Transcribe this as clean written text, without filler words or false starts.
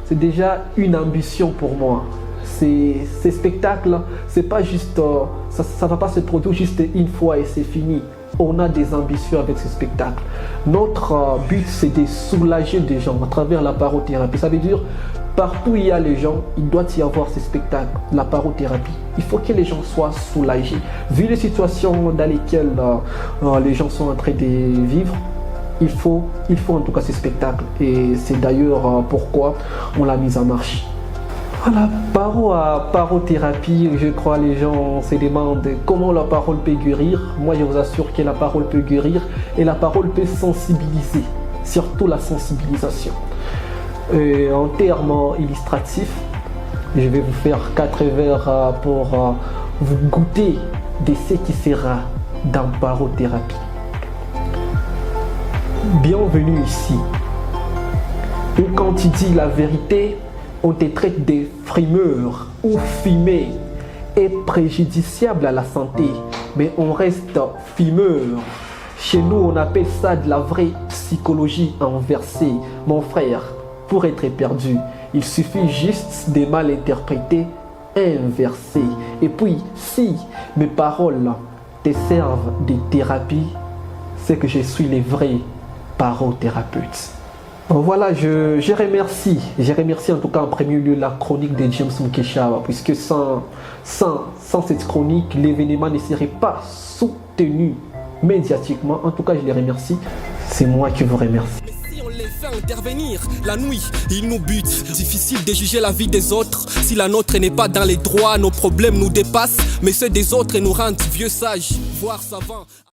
c'est déjà une ambition pour moi. Ces spectacles, c'est pas juste, ça va pas se produire juste une fois et c'est fini. On a des ambitions avec ce spectacle. Notre but, c'est de soulager des gens à travers la parothérapie. Ça veut dire, partout où il y a les gens, il doit y avoir ce spectacle, la parothérapie. Il faut que les gens soient soulagés. Vu les situations dans lesquelles les gens sont en train de vivre, il faut en tout cas ce spectacle. Et c'est d'ailleurs pourquoi on l'a mis en marche. Voilà, parothérapie, je crois les gens se demandent comment la parole peut guérir. Moi, je vous assure que la parole peut guérir et la parole peut sensibiliser, surtout la sensibilisation. En termes illustratifs, je vais vous faire 4 vers pour vous goûter de ce qui sera dans parothérapie. Bienvenue ici, où quand tu dis la vérité, on te traite de frimeur ou fumé est préjudiciable à la santé, mais on reste fumeur. Chez nous, on appelle ça de la vraie psychologie inversée. Mon frère, pour être perdu, il suffit juste de mal interpréter, inverser. Et puis, si mes paroles te servent de thérapie, c'est que je suis le vrai parothérapeute. Voilà, je remercie en tout cas en premier lieu la chronique de James Mukeshaba, puisque sans cette chronique, l'événement ne serait pas soutenu médiatiquement. En tout cas, je les remercie. C'est moi qui vous remercie. Si on les fait intervenir la nuit, ils nous butent. Difficile de juger la vie des autres. Si la nôtre n'est pas dans les droits, nos problèmes nous dépassent. Mais ceux des autres nous rendent vieux sages, voire savants.